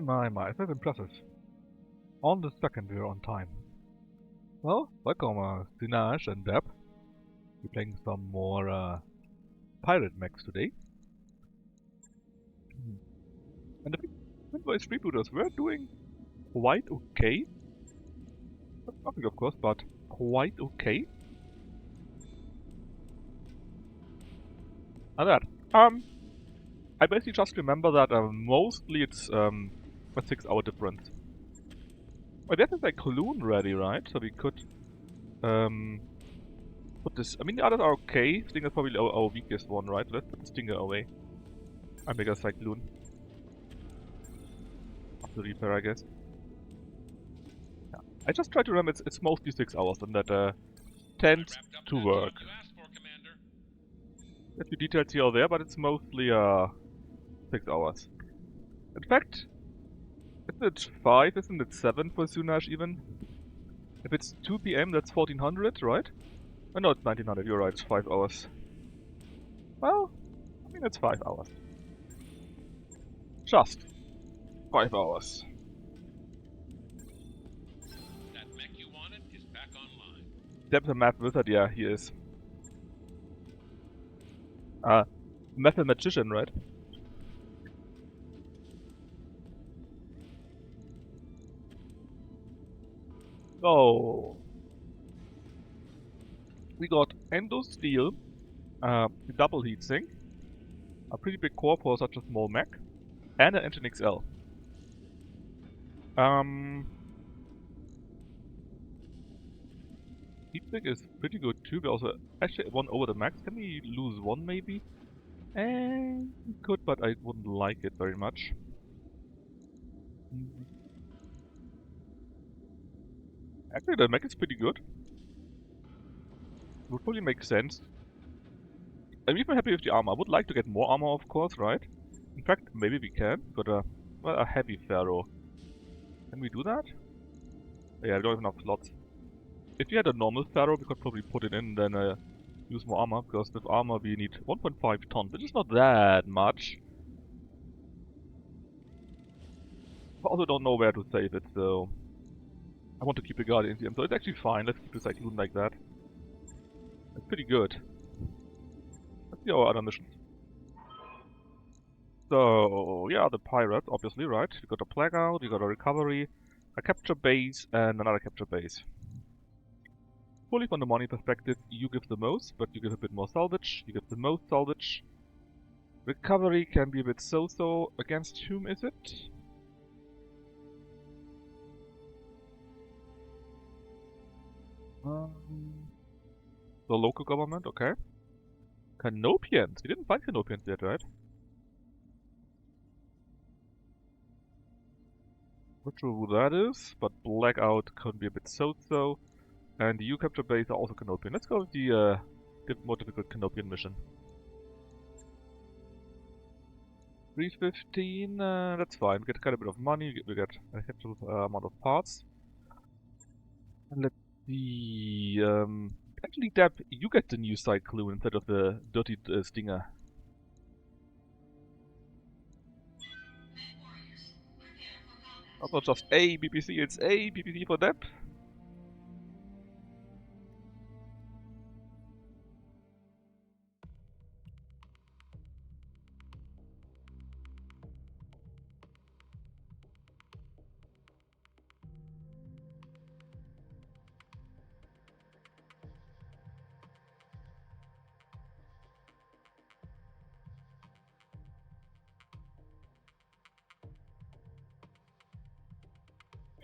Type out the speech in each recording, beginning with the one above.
My, that's impressive. On the second, we're on time. Well, welcome, Sinaj and Deb. We're playing some more pirate mechs today. And I think Winvoice freebooters were doing quite okay. Not perfect, of course, but quite okay. And that, I basically just remember that mostly it's a 6-hour difference. Well, that is like Cologne ready, right? So we could put this. I mean, the others are okay. Stinger is probably our weakest one, right? Let's put the Stinger away. I make a Cyclone. After repair, I guess. Yeah. I just try to remember it's mostly 6 hours, and that tends to work. A few details here or there, but it's mostly 6 hours. In fact, isn't it 5? Isn't it 7 for Sunaj even? If it's 2 PM, that's 1400, right? Oh, no, it's 1900. You're right. It's 5 hours. Well, I mean, it's 5 hours. Just 5 hours. That mech you wanted is back online. Deb's a math wizard, yeah, he is. Mathematician, right? So, we got endo steel, double heatsink, a pretty big core for such a small mech, and an engine XL. Heatsink is pretty good too. We also actually one over the max. Can we lose one maybe? We could, but I wouldn't like it very much. Actually, the mech is pretty good. Would probably make sense. I'm even happy with the armor. I would like to get more armor, of course, right? In fact, maybe we can. Got a Well, a heavy Pharaoh. Can we do that? Yeah, we don't have enough slots. If we had a normal Pharaoh, we could probably put it in, then use more armor, because with armor we need 1.5 tons, which is not that much. I also don't know where to save it, so I want to keep the Guardian here, so it's actually fine. Let's keep the Cyclone like that. It's pretty good. Let's see our other missions. So, yeah, the pirates, obviously, right? We got a Plague Out, we got a Recovery, a Capture Base, and another Capture Base. Fully from the money perspective, you give the most, but you give a bit more salvage, you give the most salvage. Recovery can be a bit so-so. Against whom is it? The local government, okay. Canopians. We didn't find Canopians yet, right? Not sure who that is, but Blackout can be a bit so-so. And the EU capture base are also Canopian. Let's go with the more difficult Canopian mission. 315, that's fine. We get quite a bit of money, we get a capital amount of parts. And let's see, actually Deb, you get the new Cyclone instead of the dirty Stinger. That's not just a BPC, it's a BPC for Deb.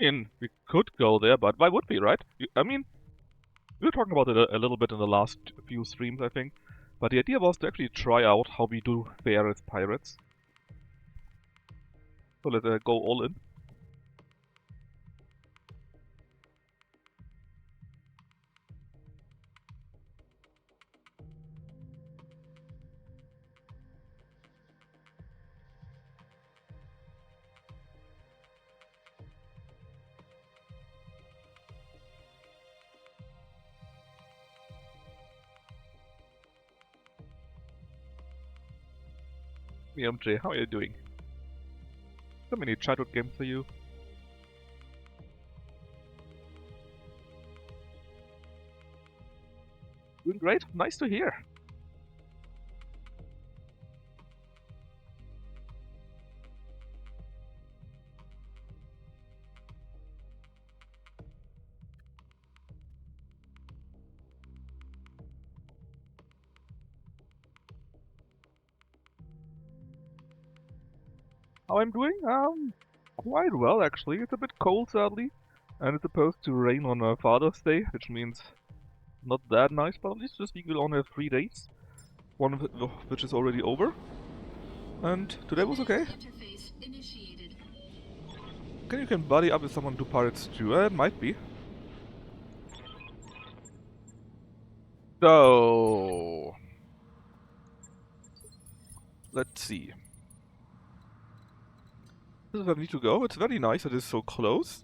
I mean, we could go there, but why would we, right? I mean, we were talking about it a little bit in the last few streams, I think. But the idea was to actually try out how we do fare as pirates. So let's go all in. MJ, how are you doing? So many childhood games for you. Doing great, nice to hear. How I'm doing? Quite well actually. It's a bit cold sadly. And it's supposed to rain on Father's Day, which means not that nice, but at least this week we'll only have 3 days. One of which is already over. And today was okay. You can buddy up with someone to pirates too. It might be. So let's see. This is where we need to go. It's very nice that it's so close.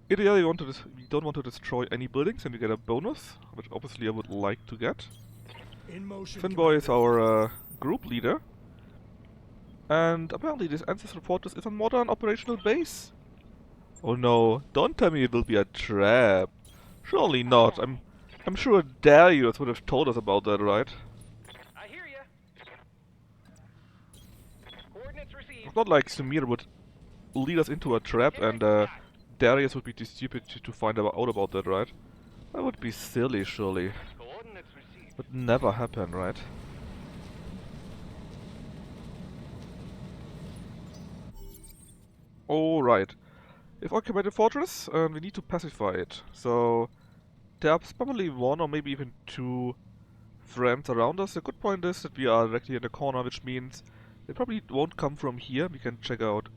Ideally, we don't want to destroy any buildings, and we get a bonus, which obviously I would like to get. Finboy is our group leader, and apparently this Ancestral Fortress is a modern operational base. Oh no! Don't tell me it will be a trap. Surely not. I'm sure Darius would have told us about that, right? I hear ya. Coordinates received. It's not like Sumir would lead us into a trap and Darius would be too stupid to find out about that, right? That would be silly, surely. Coordinates received. Would never happen, right? Alright. We've occupied the fortress and we need to pacify it. So there's probably 1 or maybe even 2 friends around us. The good point is that we are directly in the corner, which means they probably won't come from here. We can check out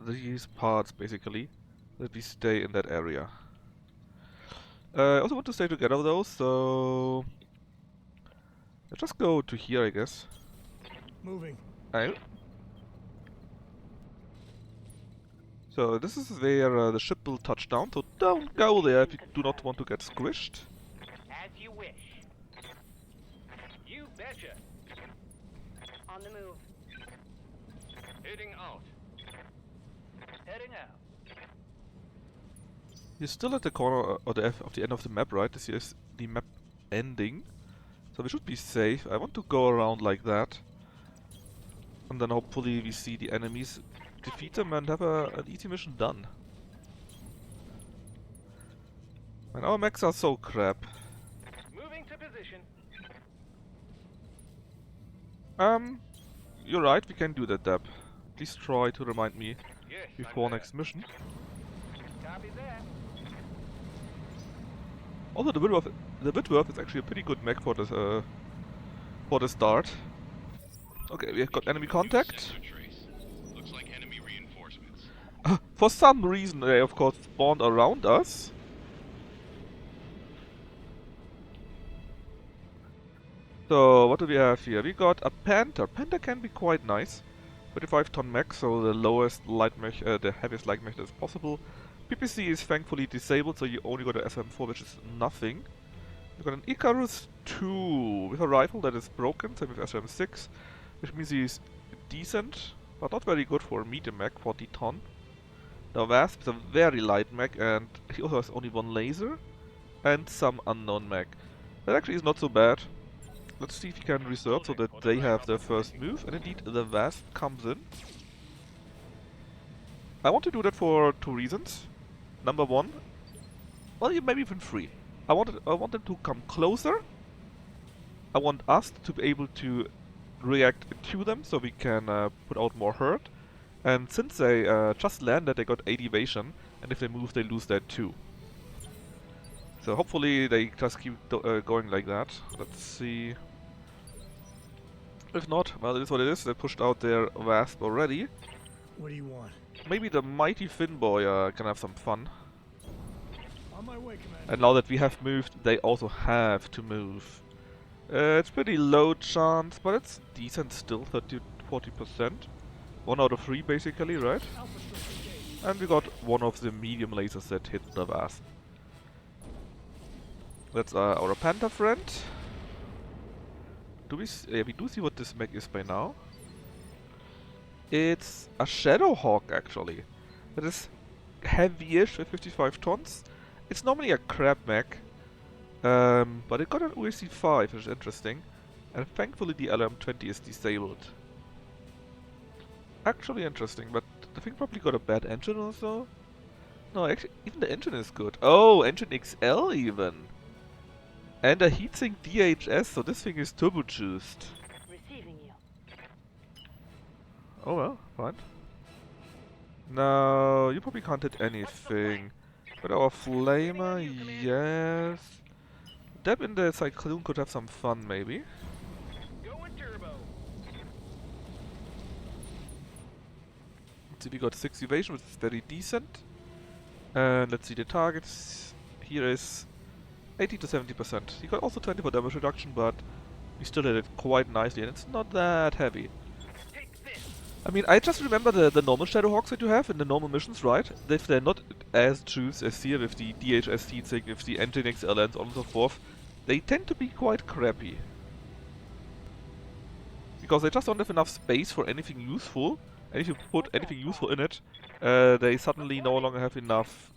these parts basically, that we stay in that area. I also want to stay together though, so let's just go to here, I guess. Moving. Oh. So this is where the ship will touch down, so don't go there if you do not want to get squished. As you wish. You betcha. On the move. Heading out. Heading out. You're still at the corner or the of the end of the map, right? This is the map ending. So we should be safe. I want to go around like that. And then hopefully we see the enemies, defeat them and have an easy mission done. And our mechs are so crap. Moving to position. You're right, we can do that, Deb. Please try to remind me Yes, before I'm there. next mission. Copy that. Also, the Whitworth is actually a pretty good mech for the start. Okay, we have got enemy contact. Sensor trace. Looks like enemy reinforcements. For some reason, they of course spawned around us. So, what do we have here? We got a Panther. Panther can be quite nice. 35-ton mech, so the lowest light mech, the heaviest light mech that is possible. PPC is thankfully disabled, so you only got a SM4, which is nothing. We got an Icarus 2 with a rifle that is broken, same with SM6, which means he's decent, but not very good for a medium mech, 40 ton. The Wasp is a very light mech, and he also has only one laser and some unknown mech. That actually is not so bad. Let's see if we can reserve so that they have their first move, and indeed the Wasp comes in. I want to do that for two reasons. Number one, well, maybe even three. I want them to come closer. I want us to be able to react to them so we can put out more hurt. And since they just landed, they got 8 evasion, and if they move, they lose that too. So hopefully they just keep going like that. Let's see. If not, well, it is what it is. They pushed out their Wasp already. What do you want? Maybe the mighty Finn boy can have some fun. On my way, Commander. And now that we have moved, they also have to move. It's pretty low chance, but it's decent still, 30-40%. 1 out of 3 basically, right? Alpha structure engaged. And we got one of the medium lasers that hit the Wasp. That's our Panther friend. Do we? Yeah, we do see what this mech is by now. It's a Shadowhawk actually. It is heavy-ish with 55 tons. It's normally a crab mech, but it got an UAC 5, which is interesting. And thankfully the LM20 is disabled. Actually interesting, but the thing probably got a bad engine also. No, actually, even the engine is good. Oh, engine XL even. And a heatsink DHS, so this thing is turbo juiced. Receiving you. Oh well, fine. No, you probably can't hit anything. But our flamer, yes. Deb in the cyclone could have some fun, maybe. Going turbo. Let's see, we got 6 evasion, which is very decent. And let's see the targets. Here is 80 to 70%. He got also 20 for damage reduction, but we still hit it quite nicely, and it's not that heavy. Take this. I mean, I just remember the normal Shadowhawks that you have in the normal missions, right? If they're not as juice as here with the DHS heatsink, with the engine XL and so on and so forth, they tend to be quite crappy. Because they just don't have enough space for anything useful, and if you put anything useful in it, they suddenly no longer have enough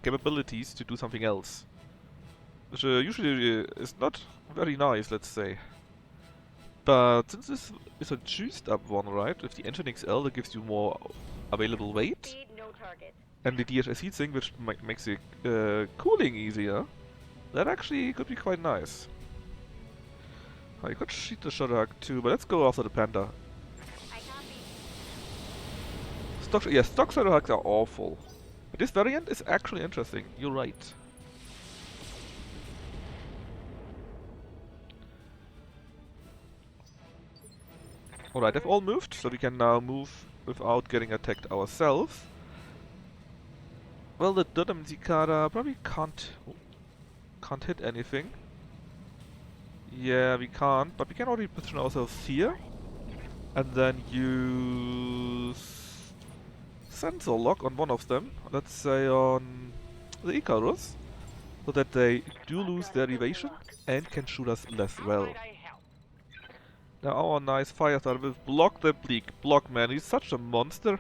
capabilities to do something else. Which usually is not very nice, let's say. But since this is a juiced up one, right, with the engine XL that gives you more available weight, Speed, no target. and the DHS heatsink which makes the cooling easier, that actually could be quite nice. I could shoot the Shadowhawk too, but let's go after the Panther. I copy. Stock Shadowhawks are awful. But this variant is actually interesting, you're right. Alright, they've all moved, so we can now move without getting attacked ourselves. Well, the Dodam Zikara probably can't hit anything. Yeah, we can't, but we can already position ourselves here. And then use sensor lock on one of them, let's say on the Icarus, so that they do lose their evasion and can shoot us less How well. might I help? Now our nice fire starter will block the bleak. Block, man, he's such a monster.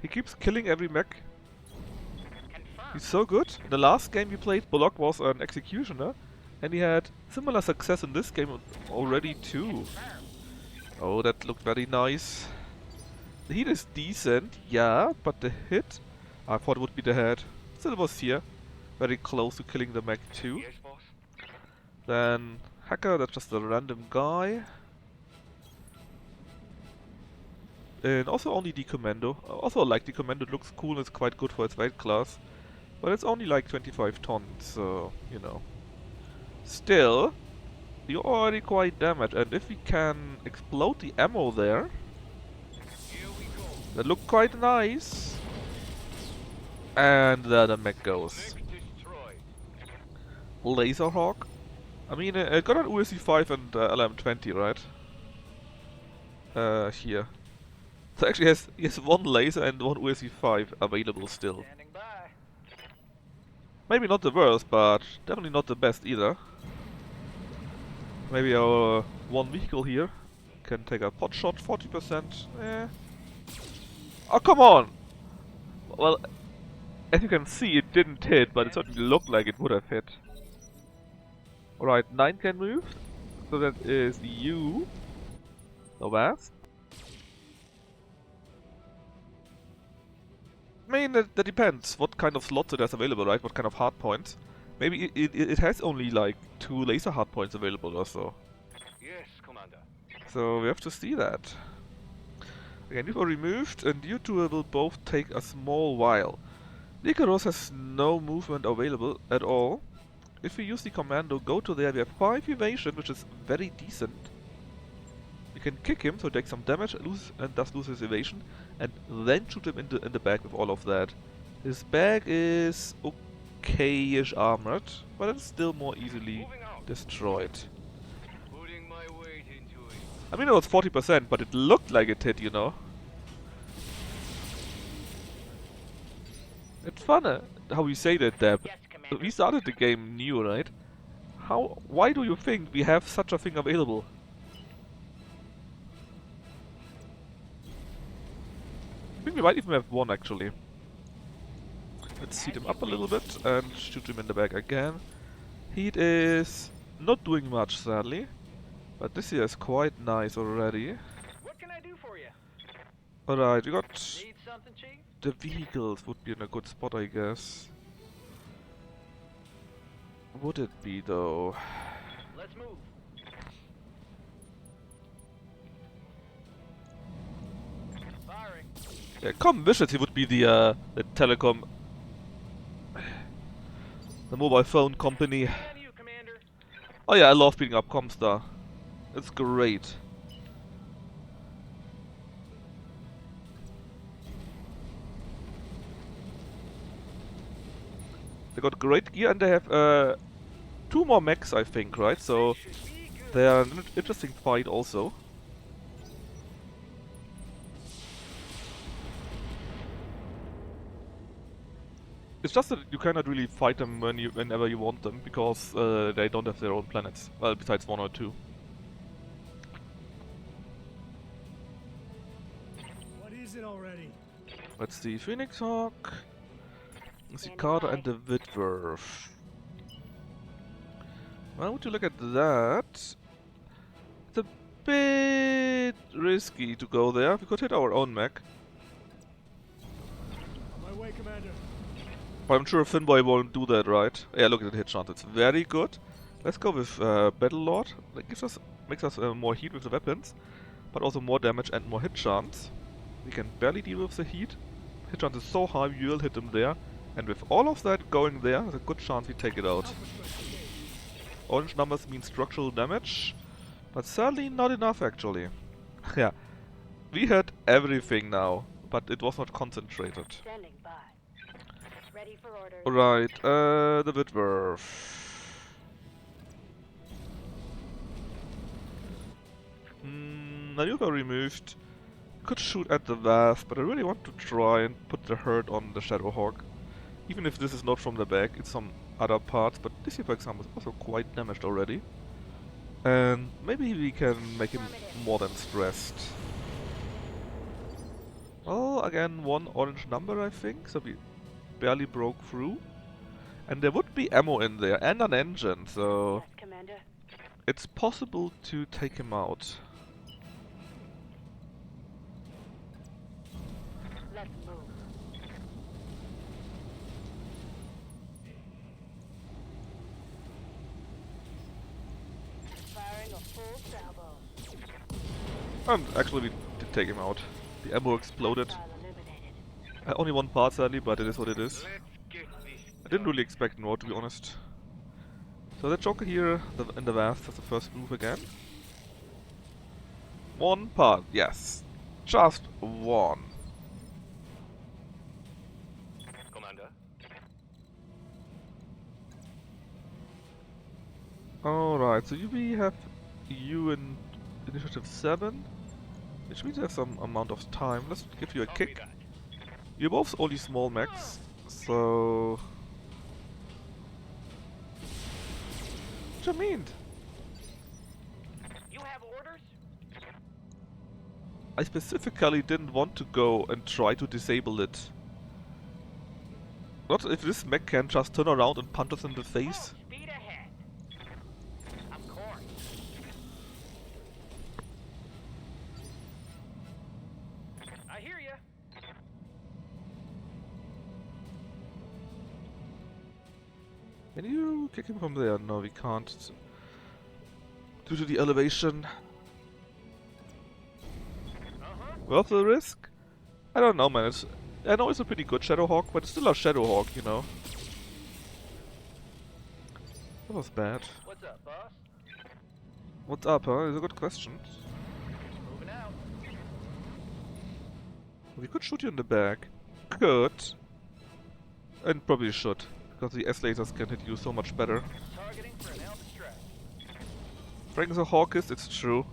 He keeps killing every mech. Confirm. He's so good. In the last game we played, Bullock was an executioner, and he had similar success in this game already too. Oh, that looked very nice. The heat is decent, yeah, but the hit, I thought it would be the head. Still was here, very close to killing the mech too. Yes, boss. Then Hacker, that's just a random guy. And also only the Commando. Also I like the Commando, it looks cool and it's quite good for its weight class. But it's only like 25 tons, so, you know. Still, you're already quite damaged, and if we can explode the ammo there, Here we go. that look quite nice. And there the mech goes. Mech destroyed. Laserhawk. I mean, it got an USC 5 and LM20, right? Here. So actually he has one laser and one USC 5 available still. Standing by. Maybe not the worst, but definitely not the best either. Maybe our one vehicle here can take a pot shot, 40%. Eh. Oh, come on! Well, as you can see, it didn't hit, but it certainly looked like it would have hit. Alright, 9 can move. So that is you. The Wasp. I mean, that depends what kind of slots it has available, right? What kind of hard points. Maybe it has only like 2 laser hard points available or so. Yes, Commander. So we have to see that. Again, these were removed and you two will both take a small while. Icarus has no movement available at all. If we use the commando, go to there, we have 5 evasion, which is very decent. We can kick him, so take some damage, thus lose his evasion, and then shoot him in the back with all of that. His back is okay-ish armored, but it's still more easily Moving out. destroyed. Putting my weight into it. I mean, it was 40%, but it looked like it hit, you know. It's fun how you say that, Deb. Yes, Commander. We started the game new, right? Why do you think we have such a thing available? I think we might even have one actually. Let's heat him up a little bit and shoot him in the back again. Heat is not doing much sadly, but this here is quite nice already. What can I do for you? Alright, we got Need something, Chief? the vehicles would be in a good spot I guess. Would it be though? Let's move. Firing. Yeah, Comvision would be the telecom, the mobile phone company. And you, Commander. Oh yeah, I love beating up Comstar. It's great. They got great gear and they have 2 more mechs I think, right? So Should be good. they are an interesting fight also. It's just that you cannot really fight them whenever you want them, because they don't have their own planets. Well, besides 1 or 2. What is it already? Let's see, Phoenix Hawk, Standing Cicada by. and the Whitworth. Well, would you look at that? It's a bit risky to go there. We could hit our own mech. On my way, Commander. But I'm sure Finboy won't do that, right? Yeah, look at the hit chance. It's very good. Let's go with Battlelord. That makes us more heat with the weapons, but also more damage and more hit chance. We can barely deal with the heat. Hit chance is so high, we will hit him there. And with all of that going there, there's a good chance we take it out. Alpha Strike Brigade. Orange numbers mean structural damage, but sadly not enough actually. Yeah, we hit everything now, but it was not concentrated. Standing by. Ready for orders. Alright, the Whitworth. Maneuver removed. could shoot at the Wasp, but I really want to try and put the hurt on the Shadowhawk. Even if this is not from the back, it's some other parts, but this here, for example, is also quite damaged already. And maybe we can make him more than stressed. Well, again, one orange number, I think, so we barely broke through. And there would be ammo in there, and an engine, so Yes, Commander. it's possible to take him out. Let's move. Firing a full salvo. And actually we did take him out. The ammo exploded. File eliminated. Only one part sadly, but it is what it is. Let's get this. I didn't really expect more, to be honest. So that Joker here in the Vast has the first move again. One part, yes. Just one. Commander. Alright, so we have you in Initiative 7, which means you have some amount of time. Let's give you a Copy kick. that. You're both only small mechs, so... What do you mean? You have orders? I specifically didn't want to go and try to disable it. Not if this mech can just turn around and punch us in the face. Oh, speed ahead. Of course. I hear you. Can you kick him from there? No, we can't. Due to the elevation. Worth the risk? I don't know, man. I know it's a pretty good Shadowhawk, but it's still a Shadowhawk, you know. That was bad. What's up, boss? What's up, huh? It's a good question. Moving out. We could shoot you in the back. Could. And probably should. Because the S-lasers can hit you so much better. Targeting for an Alpha strike. Frank's a Hawkist, it's true.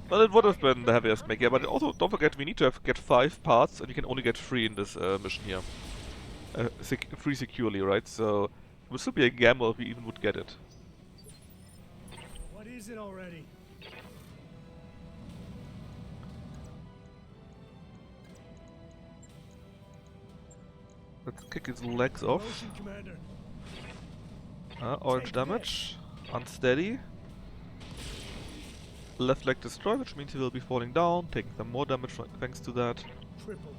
Well, it would have been the heaviest mech, yeah, but also don't forget we need to get 5 parts and we can only get 3 in this mission here. 3 securely, right? So it would still be a gamble if we even would get it. What is it already? Let's kick his legs off. Motion, Commander. Orange Take damage. Unsteady. Left leg destroyed, which means he will be falling down, taking some more damage thanks to that. Triple.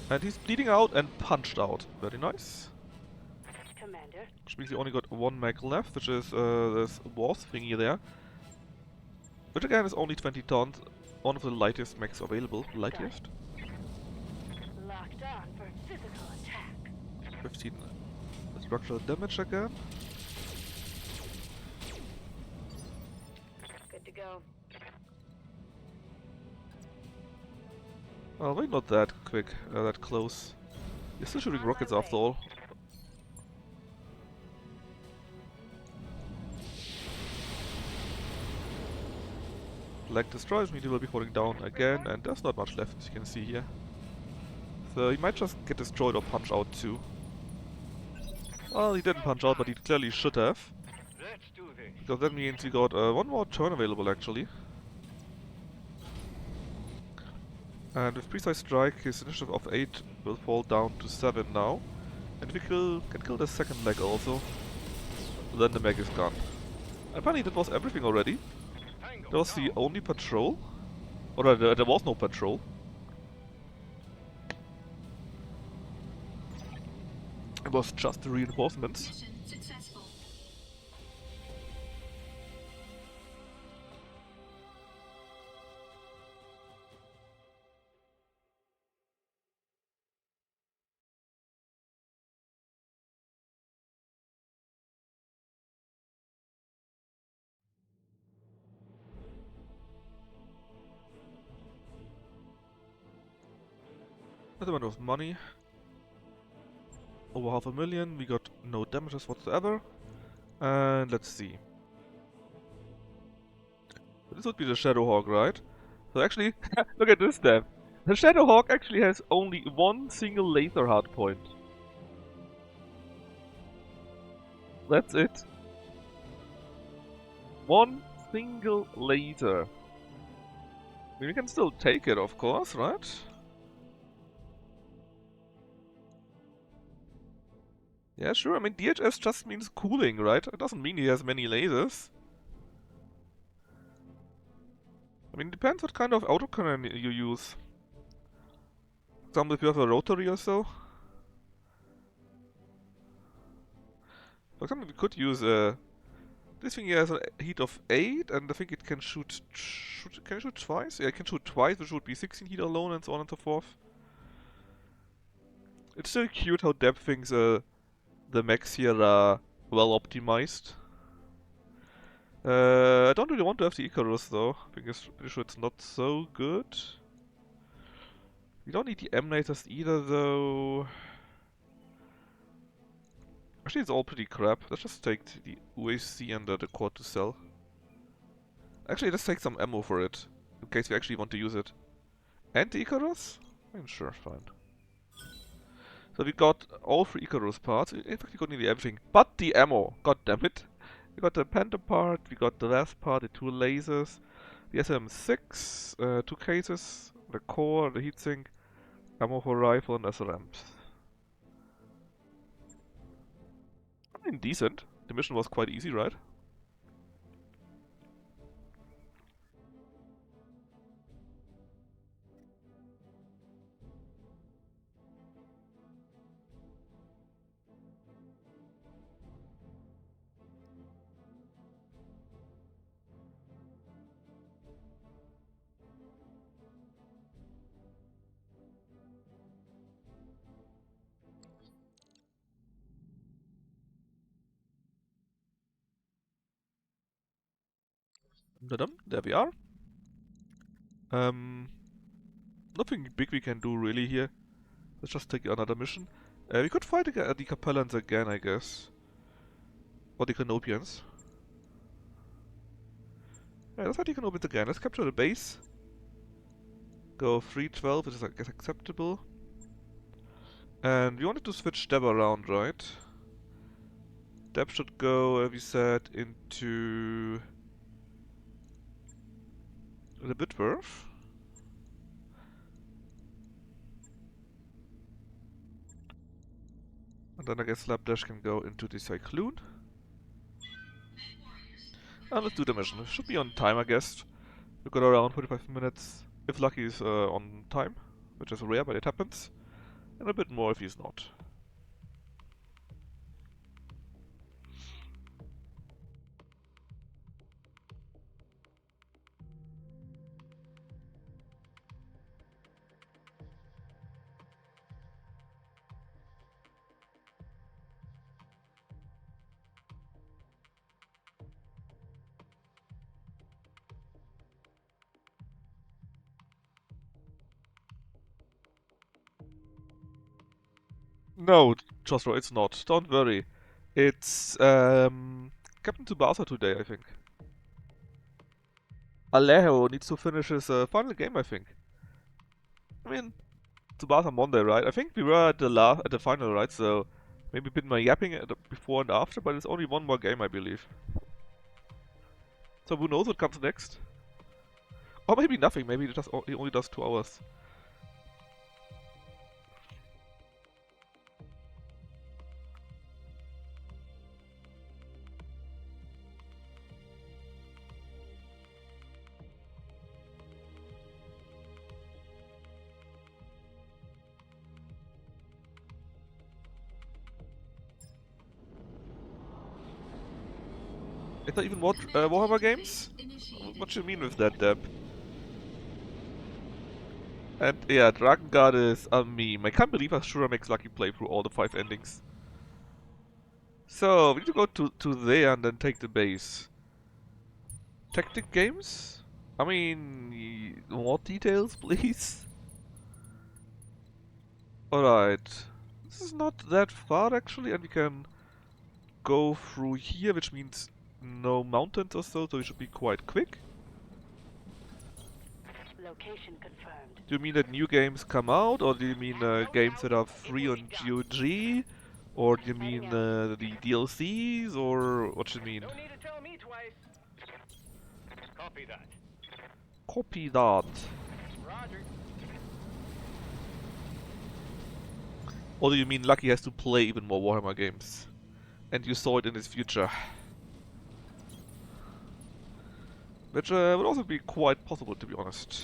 And he's bleeding out and punched out. Very nice. Commander. Which means he only got 1 mech left, which is this wasp thingy there. Which again is only 20 tons. One of the lightest mechs available. Lightest? Locked on for physical attack. 15 structural damage again. Good to go. Well, maybe not that quick, that close. You're still shooting rockets after all. Leg destroys, means he will be falling down again, and there's not much left, as you can see here. So he might just get destroyed or punch out too. Well, he didn't punch out, but he clearly should have. Let's do this. Because that means we got 1 more turn available actually. And with Precise Strike, his initiative of 8 will fall down to 7 now. And we can kill the second leg also. Then the mech is gone. Apparently that was everything already. Tango That was the down. only patrol. Or there was no patrol. It was just the reinforcements. Mission successful. That amount of money. Over 500,000, we got no damages whatsoever. And let's see. this would be the Shadowhawk, right? So actually, look at this step. The Shadowhawk actually has only one single laser hardpoint. That's it. One single laser. I mean, we can still take it, of course, right? Yeah, sure. I mean, DHS just means cooling, right? It doesn't mean he has many lasers. I mean, it depends what kind of autocannon you use. For example, if you have a rotary or so. For example, we could use this thing here has a heat of 8, and I think it can shoot... can it shoot twice? Yeah, it can shoot twice, which would be 16 heat alone, and so on and so forth. It's still cute how Deb thinks the mechs here are well optimized. I don't really want to have the Icarus though, because I'm pretty sure it's not so good. We don't need the M-Lasers either though. Actually, it's all pretty crap. Let's just take the UAC and the quad to sell. Actually, let's take some ammo for it, in case we actually want to use it. And the Icarus? I mean, sure, fine. So we got all 3 Icarus parts. In fact, we got nearly everything, but the ammo. God damn it! We got the Panther part, we got the last part, the 2 lasers, the SM6, 2 cases, the core, the heatsink, ammo for rifle, and SRMs. I mean, decent. The mission was quite easy, right? Dum, there we are. Nothing big we can do really here. Let's just take another mission. We could fight the Capellans again, I guess. Or the Canopians. Yeah, let's fight the Canopians again. Let's capture the base. Go 312, which is, I guess, acceptable. And we wanted to switch Deb around, right? Deb should go, we said, into the Bitworth. And then I guess Slapdash can go into the Cyclone. And let's do the mission. It should be on time, I guess. We got around 45 minutes. If Lucky is on time, which is rare, but it happens. And a bit more if he's not. No, Josro, it's not. Don't worry. It's Captain Tsubasa today, I think. Alejo needs to finish his final game, I think. I mean, Tsubasa Monday, right? I think we were at the final, right? So maybe a bit more yapping at the before and after, but it's only one more game, I believe. So who knows what comes next? Or maybe nothing. Maybe he only does 2 hours. Is there even more Warhammer games? What do you mean with that, Deb? And yeah, Dragon Guard is a meme. I can't believe Ashura makes Lucky play through all the 5 endings. So, we need to go to there and then take the base. Tactic games? I mean, more details, please? Alright. This is not that far actually, and we can go through here, which means no mountains or so, so we should be quite quick. Location confirmed. Do you mean that new games come out, or do you mean games that are free on GOG? Or do you mean the DLCs, or what do you mean? No need to tell me twice. Copy that. Copy that. Roger. Or do you mean Lucky has to play even more Warhammer games? And you saw it in his future. Which would also be quite possible, to be honest.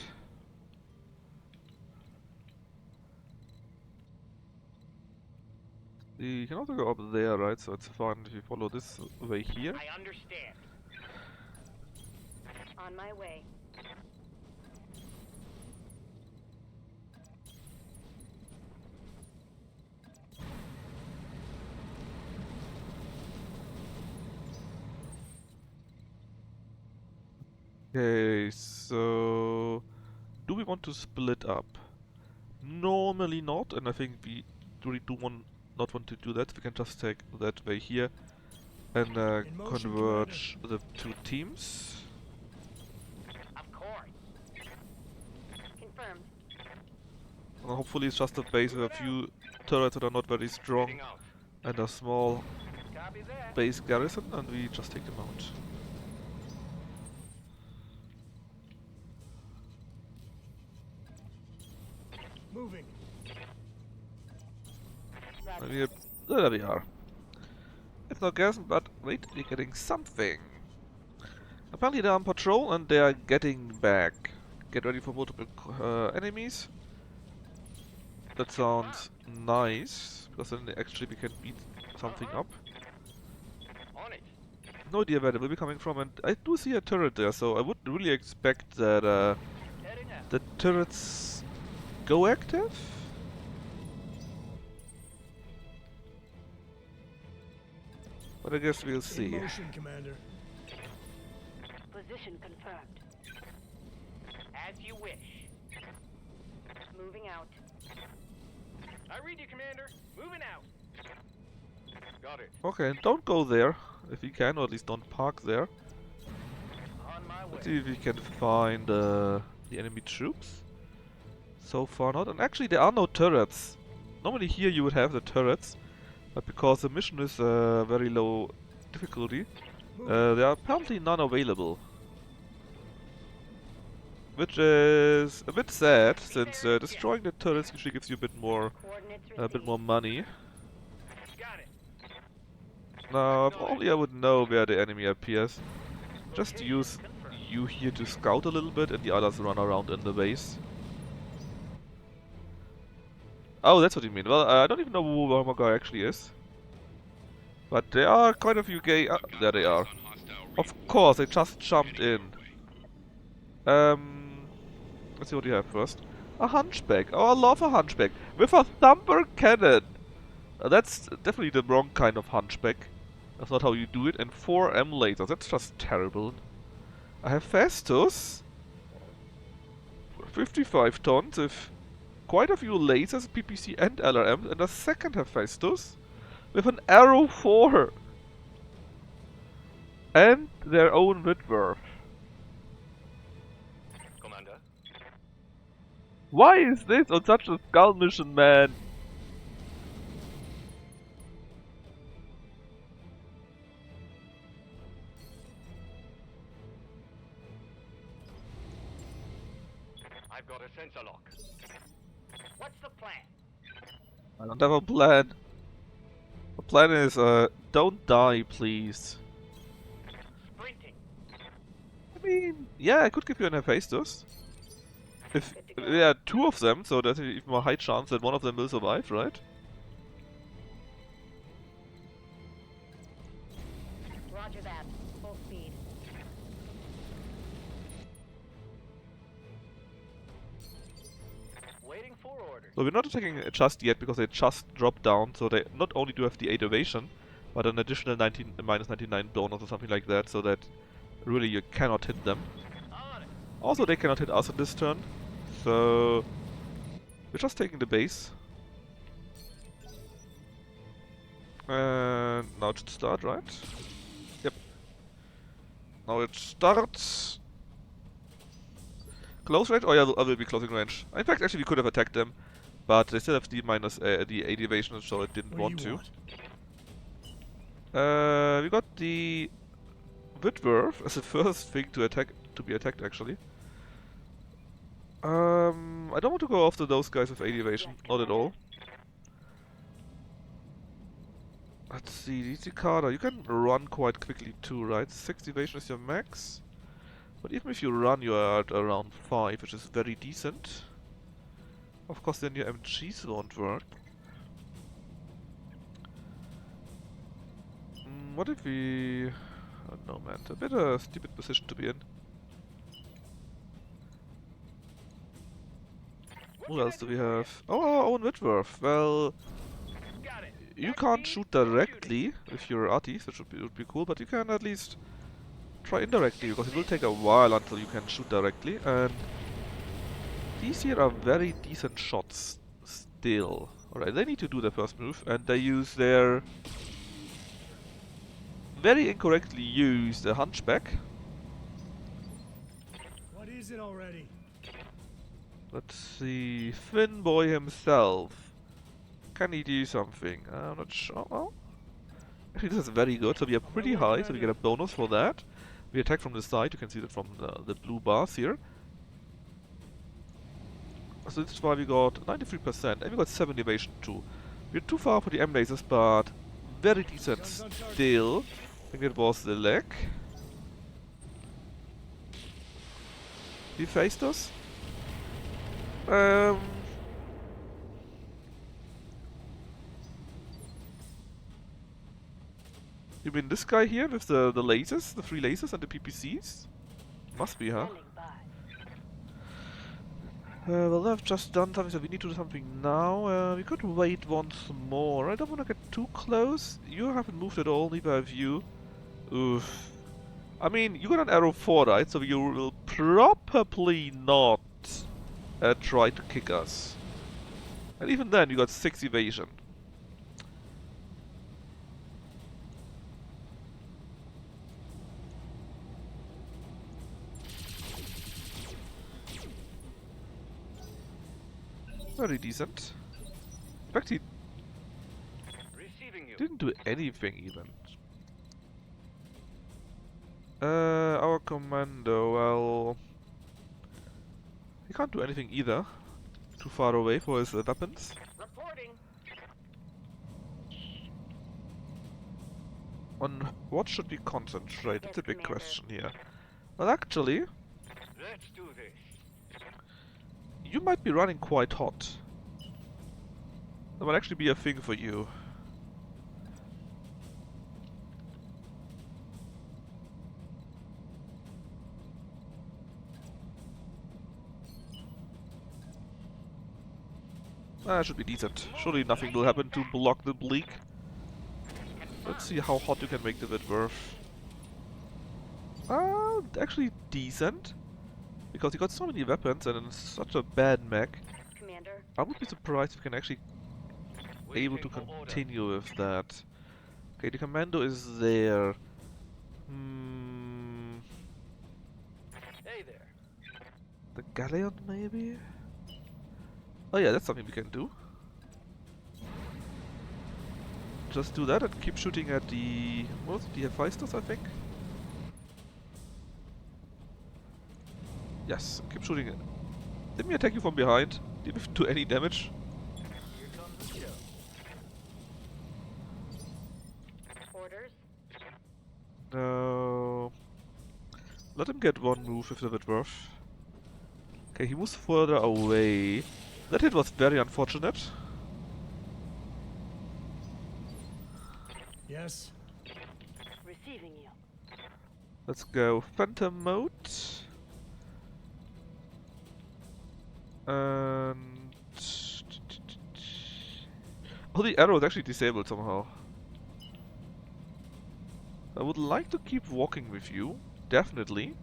You can also go up there, right? So it's fine if you follow this way here. I understand. On my way. Okay, so do we want to split up? Normally not, and I think we really not want to do that. We can just take that way here and In motion, converge the two teams. Of course. Confirmed. And hopefully it's just a base with a few turrets that are not very strong Heading out. and a small Copy that. base garrison, and we just take them out. Moving. And there we are. It's not gas, but wait, we're getting something. Apparently they're on patrol and they are getting back. Get ready for multiple enemies. That sounds nice, because then actually we can beat something up. On it. No idea where they will be coming from, and I do see a turret there, so I would really expect that Heading out. the turrets go active? But I guess we'll In see. motion, Commander. Position confirmed. As you wish. Moving out. I read you, Commander. Moving out. Got it. Okay, and don't go there, if you can, or at least don't park there. On my way. Let's see if we can find the enemy troops. So far not, and actually there are no turrets. Normally here you would have the turrets, but because the mission is very low difficulty, there are apparently none available. Which is a bit sad, since destroying the turrets usually gives you Coordinates a bit more money. Got it. Now, if only I would know where the enemy appears. Just Location use confirmed. you here to scout a little bit and the others run around in the base. Oh, that's what you mean. Well, I don't even know who Warhammer Guy actually is. But there are quite a few gay... there they are. Of course, they just jumped in. Let's see what you have first. A hunchback. Oh, I love a hunchback. With a thumper cannon. That's definitely the wrong kind of hunchback. That's not how you do it. And 4 M lasers. That's just terrible. I have Festus. 55 tons with quite a few lasers, PPC and LRM. And a second Hephaestus with an Arrow 4. And their own Whitworth. Commander. Why is this on such a skull mission, man? I've got a sensor lock. What's the plan? I don't have a plan. The plan is, don't die, please. Sprinting. I mean, yeah, I could give you an Hephaestus. If there are 2 of them, so there's even more high chance that one of them will survive, right? Roger that. Full speed. Waiting for orders. So we're not attacking it just yet because they just dropped down, so they not only do have the 8 evasion, but an additional minus 99 bonus or something like that, so that really you cannot hit them. On it. Also, they cannot hit us on this turn, so we're just taking the base. And now it should start, right? Yep. Now it starts. Close range? Oh yeah, I will be closing range. In fact, actually we could have attacked them, but they still have the minus the 8 evasion, so it didn't What want do you to. want? We got the Whitworth as the first thing to be attacked actually. I don't want to go after those guys with 8 evasion, Yes, not at all. Commander. Let's see, the Cicada, you can run quite quickly too, right? 6 evasion is your max. But even if you run, you are at around 5, which is very decent. Of course, then your MGs won't work. What if we... Oh no, man. A bit a stupid position to be in. What else do we have? Oh, our own Whitworth. Well, Got it. you Next can't speed, shoot no shooting. directly with your arties, which would be cool, but you can at least try indirectly, because it will take a while until you can shoot directly, and these here are very decent shots still. Alright, they need to do their first move, and they use their... very incorrectly use the Hunchback. What is it already? Let's see... Finn Boy himself. Can he do something? I'm not sure. Well, actually this is very good, so we are pretty high, so we get a bonus for that. We attack from the side, you can see that from the blue bars here. So this is why we got 93%, and we got 7 evasion too. We're too far for the M lasers, but very decent Guns on target. still. I think it was the leg. He faced us. You mean this guy here with the lasers, the 3 lasers and the PPCs? Must be, huh? Standing by. Well, I've just done something, so we need to do something now. We could wait once more. I don't want to get too close. You haven't moved at all, neither have you. Oof. I mean, you got an arrow 4, right? So you will probably not try to kick us. And even then, you got 6 evasion. Very decent. In fact, he Receiving you. didn't do anything even. Our commando, well... He can't do anything either. Too far away for his weapons. Reporting. On what should we concentrate? That's a Yes, big Commander. question here. Well, actually, Let's do this. you might be running quite hot. That might actually be a thing for you. That should be decent. Surely nothing will happen to block the bleak. Let's see how hot you can make the Whitworth. Actually decent. Because he got so many weapons and it's such a bad mech. Commander. I would be surprised if we can actually able to Waiting for order. continue with that. Okay, the commando is there. Hmm, Hey there. the galleon maybe? Oh yeah, that's something we can do. Just do that and keep shooting at the... what was it? The Hephaestus, I think? Yes, keep shooting it. Didn't we attack you from behind? Did we do any damage? Here comes the show. Orders. No. Let him get one move with the Whitworth. Okay, he moves further away. That hit was very unfortunate. Yes. Receiving you. Let's go Phantom mode. And... oh, the arrow is actually disabled somehow. I would like to keep walking with you, definitely.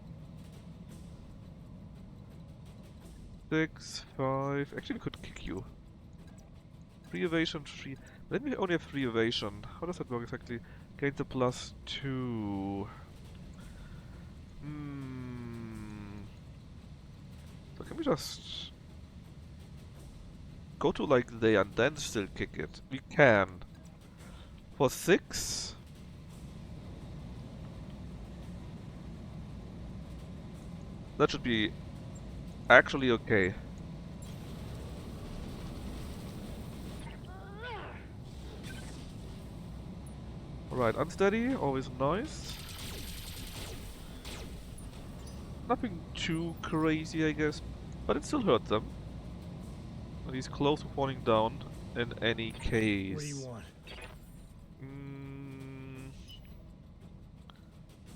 6, 5... actually we could kick you. 3 evasion, 3... let me only have 3 evasion. How does that work exactly? Gains a +2. But can we just go to like there and then still kick it? We can. For 6? That should be actually okay. Alright, unsteady, always nice. Nothing too crazy, I guess, but it still hurt them. And he's close to falling down in any case. What do you want?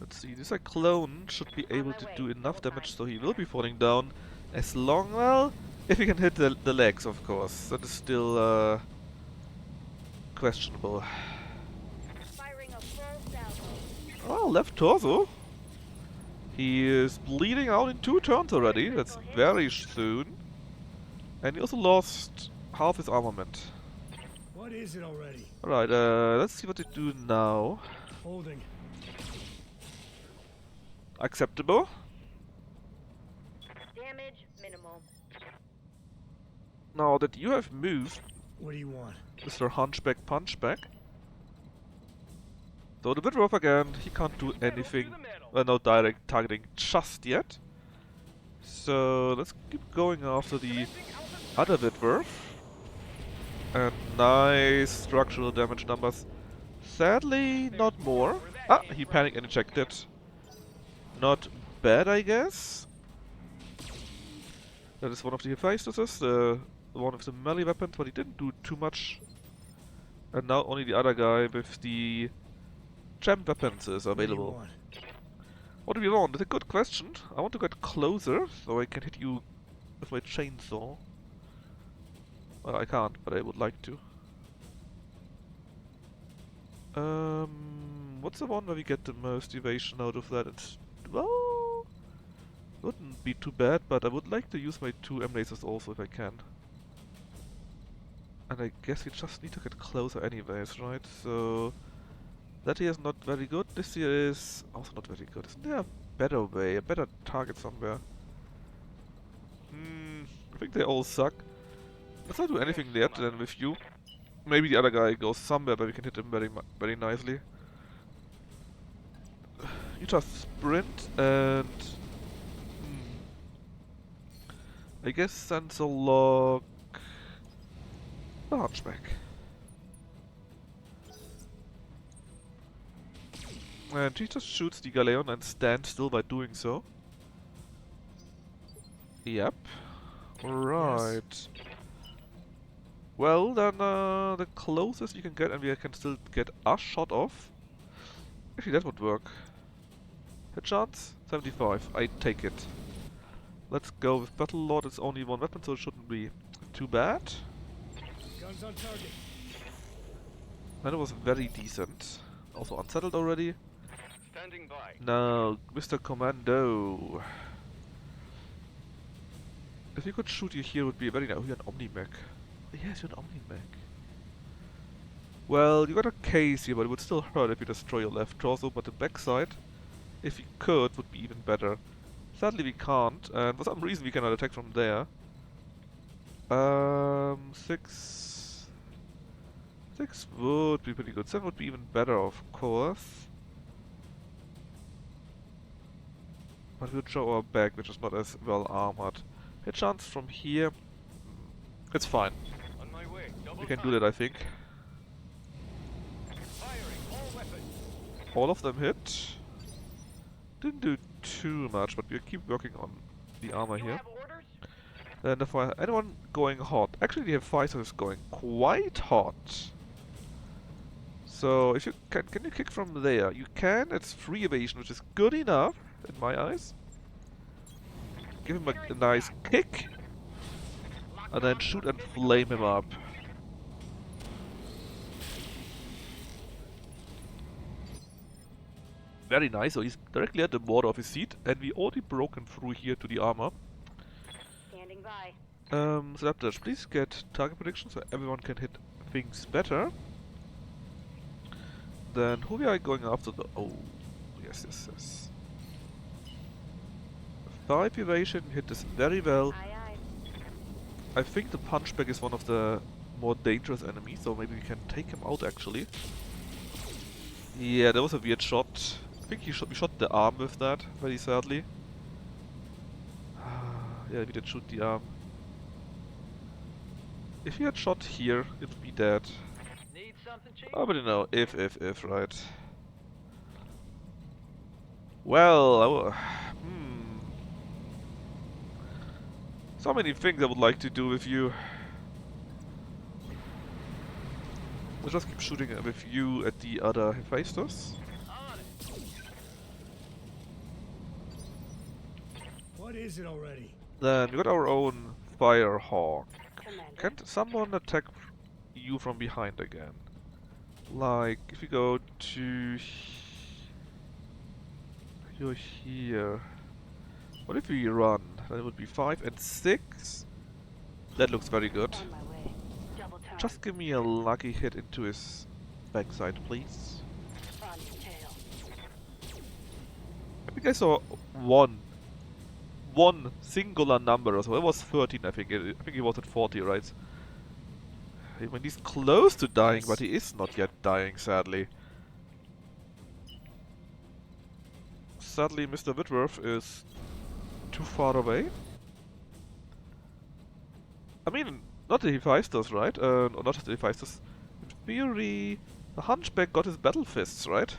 Let's see, this clone should be able to do enough damage so he will be falling down. As long, well, if he can hit the legs, of course. That is still questionable. Firing a full salvo. Oh, left torso. He is bleeding out in 2 turns already. That's very soon. And he also lost half his armament. What is it already? Alright, let's see what they do now. Holding. Acceptable. Damage minimal. Now that you have moved, What do you want? Mr. Hunchback Punchback. So the bit rough again, he can't do anything, no direct targeting just yet. So let's keep going after the other Witwer. And nice structural damage numbers. Sadly, not more. Ah, he panic and ejected. Not bad, I guess. That is one of the Hephaestus, the one with the melee weapons, but he didn't do too much. And now only the other guy with the gem weapons is available. What do we want? That's a good question. I want to get closer, so I can hit you with my chainsaw. Well, I can't, but I would like to. What's the one where we get the most evasion out of that? It's, well, wouldn't be too bad, but I would like to use my 2 M-lasers also if I can. And I guess we just need to get closer anyways, right? So that here is not very good. This here is also not very good. Isn't there a better way, a better target somewhere? I think they all suck. Let's not do anything yet then with you. Maybe the other guy goes somewhere where we can hit him very nicely. You just sprint and... I guess sensor lock... the Hunchback. And he just shoots the Galleon and stands still by doing so. Yep. Right. Yes. Well, then the closest you can get, and we can still get a shot off. Actually, that would work. Hit chance? 75. I take it. Let's go with Battle Lord. It's only 1 weapon, so it shouldn't be too bad. Guns on target. That was very decent. Also unsettled already. Standing by. Now, Mr. Commando. If you could shoot you here, would be very nice. Oh, you're an Omni-Mech. Yes, you're an Omni-Mech. Well, you got a case here, but it would still hurt if you destroy your left torso, but the backside, if you could, would be even better. Sadly we can't, and for some reason we cannot attack from there. 6 would be pretty good. 7 would be even better, of course. But we'll show our back, which is not as well armored. Hit chance from here. It's fine. On my way. We can do that, I think. Firing all weapons. All of them hit. Didn't do too much, but we'll keep working on the armor here. Then if anyone going hot. Actually, the Hephaestus is going quite hot. So if you can you kick from there? You can. It's free evasion, which is good enough in my eyes. Give him a nice kick, and then shoot and flame him up. Very nice. So he's directly at the border of his seat, and we already broken through here to the armor. Standing by. Slapdash, please get target prediction so everyone can hit things better. Then who we are going after? Oh, yes. 5 evasion, hit this very well. Aye, aye. I think the punchback is one of the more dangerous enemies, so maybe we can take him out actually. Yeah, that was a weird shot. I think we shot the arm with that, very sadly. Yeah, we did shoot the arm. If he had shot here, it would be dead. Need something, Chief? Oh, but you know, if, right. Well, so many things I would like to do with you. We'll just keep shooting with you at the other Hephaestus. On it. What is it already? Then we got our own Firehawk. Commander. Can someone attack you from behind again? Like, if you go to... You're here. What if we run? That would be 5 and 6. That looks very good. On my way. Double time. Just give me a lucky hit into his backside, please. On your tail. I think I saw one singular number or so. It was 13, I think. I think he was at 40, right? I mean, he's close to dying, but he is not yet dying, sadly. Sadly, Mr. Whitworth is too far away. I mean, not the Hephaestus, right? Or not the Hephaestus. In theory, the Hunchback got his battle fists, right?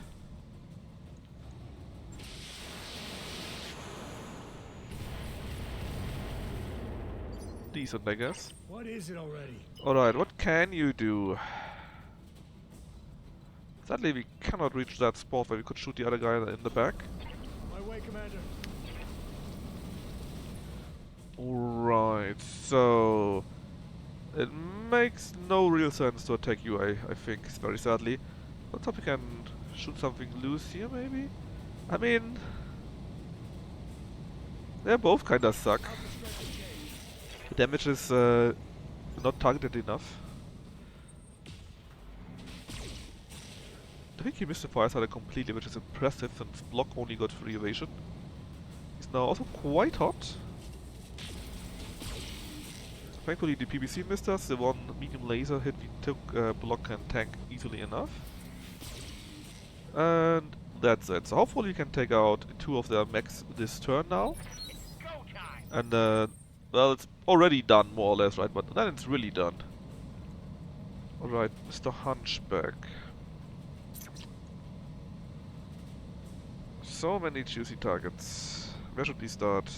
Decent, I guess. What is it already? Alright, what can you do? Sadly, we cannot reach that spot where we could shoot the other guy in the back. My way, Commander. Alright, so... It makes no real sense to attack you, I think, very sadly. Let's hope we can shoot something loose here, maybe? I mean... They both kinda suck. The damage is not targeted enough. I think he missed the firestarter completely, which is impressive since Block only got 3 evasion. He's now also quite hot. Thankfully the PBC missed us, the one medium laser hit we took Block and tank easily enough. And that's it. So hopefully we can take out 2 of their mechs this turn now. Go time. And well, it's already done more or less, right? But then it's really done. Alright, Mr. Hunchback. So many juicy targets. Where should we start?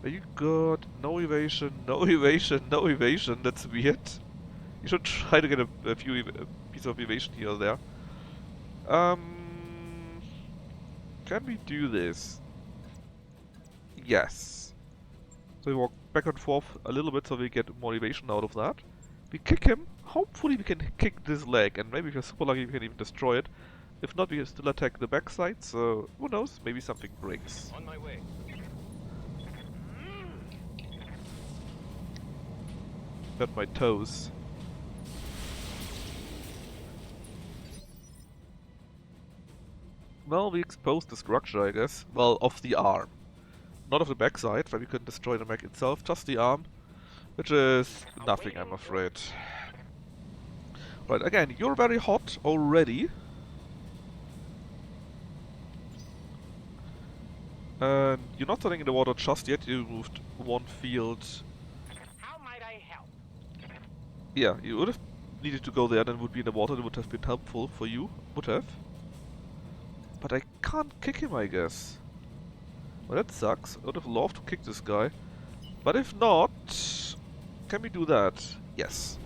You got no evasion, no evasion, no evasion. That's weird. You should try to get a few pieces of evasion here or there. Can we do this? Yes. So we walk back and forth a little bit so we get more evasion out of that. We kick him. Hopefully we can kick this leg, and maybe if we're super lucky we can even destroy it. If not, we still attack the backside, so who knows, maybe something breaks. On my way. Hurt my toes. Well, we exposed the structure, I guess. Well, of the arm. Not of the backside, where we couldn't destroy the mech itself, just the arm. Which is nothing, I'm afraid. Right, again, you're very hot already. And you're not standing in the water just yet, you moved 1 field. How might I help? Yeah, you would have needed to go there, then would be in the water, that would have been helpful for you. Would have. But I can't kick him, I guess. Well, that sucks. I would have loved to kick this guy. But if not... Can we do that? Yes.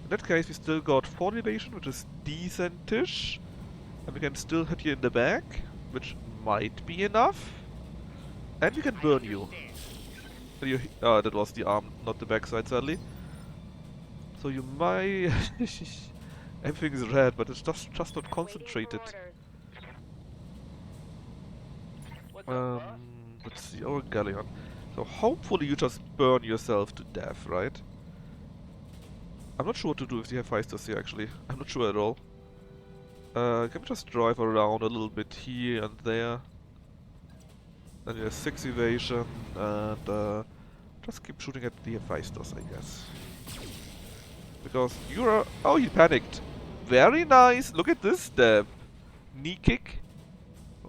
In that case, we still got 4 evasion, which is decent-ish. And we can still hit you in the back, which might be enough. And we can burn you. That was the arm, not the backside, sadly. So you might... Everything is red, but it's just not concentrated. What's up, boss? Let's see, our galleon. So hopefully you just burn yourself to death, right? I'm not sure what to do with the Hephaestus here, actually. I'm not sure at all. Can we just drive around a little bit here and there? Then you have 6 evasion, and just keep shooting at the Hephaestus, I guess. Because you're oh, he panicked. Very nice. Look at this stab. Knee kick.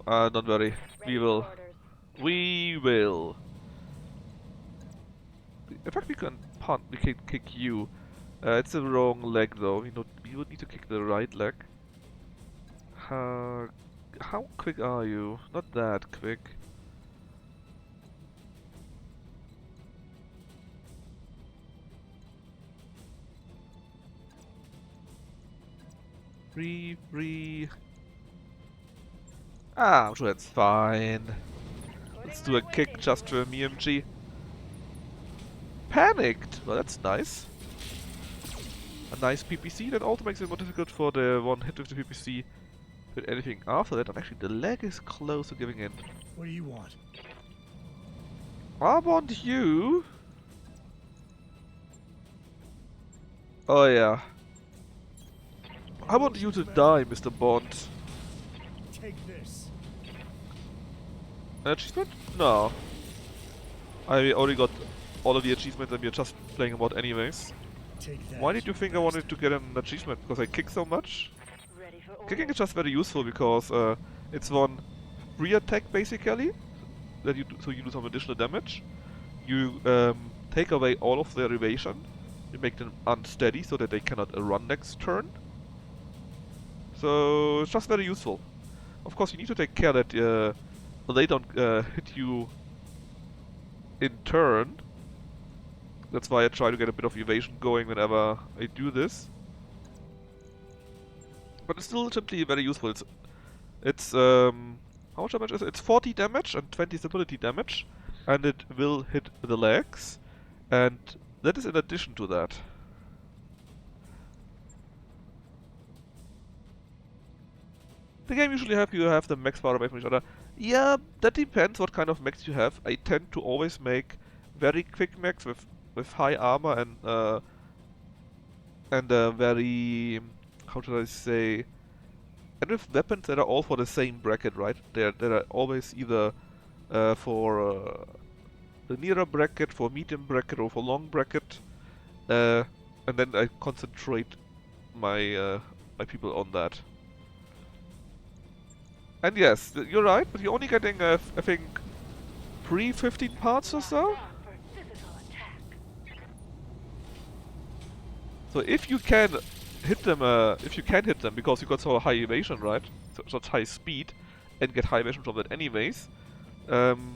Don't worry. We will. We will. In fact, we can punt. We can kick you. It's the wrong leg, though. We would need to kick the right leg. How quick are you? Not that quick. Free. I'm sure that's fine. Let's do a kick just to a MMG. Panicked! Well, that's nice. A nice PPC that also makes it more difficult for the one hit with the PPC. But anything after that, and actually the leg is close to giving in. What do you want? I want you. Oh yeah. I want you to die, Mr. Bond. Take this. An achievement? No. I already got all of the achievements and we're just playing about anyways. Take that. Why did you think I wanted to get an achievement? Because I kick so much? Ready for Kicking orders. is just very useful because it's one free attack basically. That you do, so you do some additional damage. You take away all of their evasion. You make them unsteady so that they cannot run next turn. So it's just very useful. Of course, you need to take care that they don't hit you in turn. That's why I try to get a bit of evasion going whenever I do this. But it's still simply very useful. It's how much damage is it? It's 40 damage and 20 stability damage, and it will hit the legs, and that is in addition to that. The game usually you have them max far away from each other. Yeah, that depends what kind of mechs you have. I tend to always make very quick mechs with high armor and very, how should I say, and with weapons that are all for the same bracket, right? They're always either for the nearer bracket, for medium bracket, or for long bracket, and then I concentrate my my people on that. And yes, you're right, but you're only getting, I think, 15 parts or so? For physical attack. So if you can hit them, because you got so high evasion, right? Such high speed, and get high evasion from that anyways, then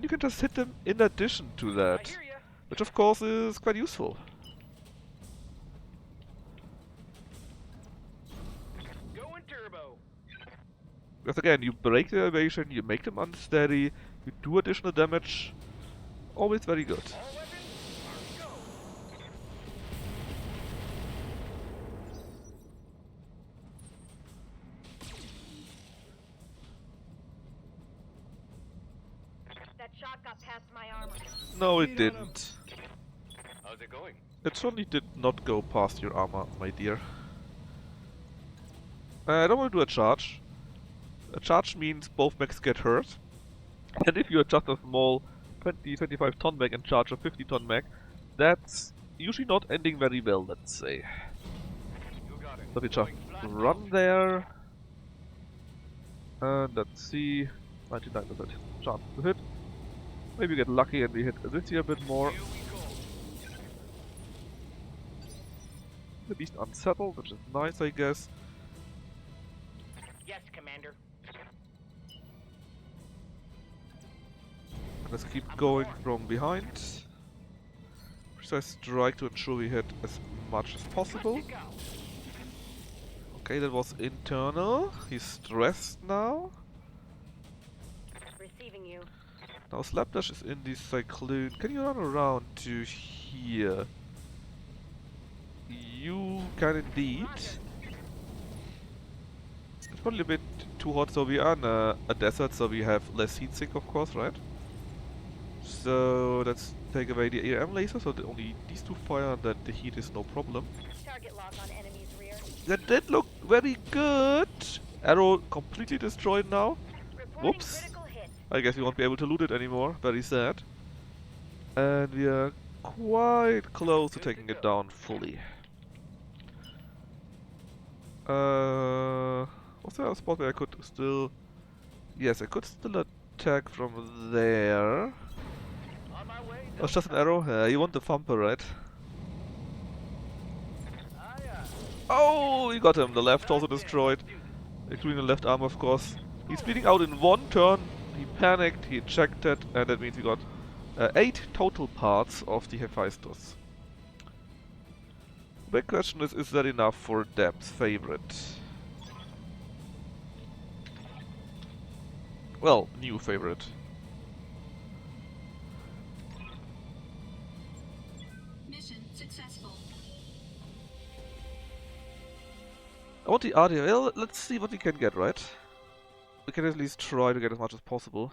you can just hit them in addition to I that. hear ya. Which of course is quite useful. Going turbo. Because again, you break their evasion, you make them unsteady, you do additional damage. Always very good. All weapons, go. That shot got past my armor. No, it Lead on 'em. didn't. How's it going? It certainly did not go past your armor, my dear. I don't want to do a charge. A charge means both mechs get hurt. And if you're just a small 20-25 ton mech and charge a 50-ton mech, that's usually not ending very well, let's say. You got it. So we just Going flat run out. there. And let's see. 99% chance to hit. Maybe get lucky and we hit this here a bit more. Here we go. The beast unsettled, which is nice, I guess. Yes, Commander. Let's keep going from behind. Precise strike to ensure we hit as much as possible. Go. Okay, that was internal. He's stressed now. Receiving you. Now Slapdash is in the cyclone. Can you run around to here? You can indeed. It's probably a bit too hot, so we are in a desert, so we have less heat sink, of course, right? So let's take away the AM laser, so that only these two fire, and then the heat is no problem. Target lock on enemy's rear. That did look very good. Arrow completely destroyed now. Reporting Whoops. critical hit. I guess we won't be able to loot it anymore. Very sad. And we are quite close to taking it down fully. Was there a spot where I could still... Yes, I could still attack from there. On my way. Oh, it's just an arrow? You want the thumper, right? Oh, you got him. The left also destroyed. Including the left arm, of course. He's bleeding out in one turn. He panicked, he ejected, and that means we got 8 total parts of the Hephaestus. Big question is that enough for Deb's favorite? Well, new favorite. Mission successful. I want the RDA. Well, let's see what we can get, right? We can at least try to get as much as possible.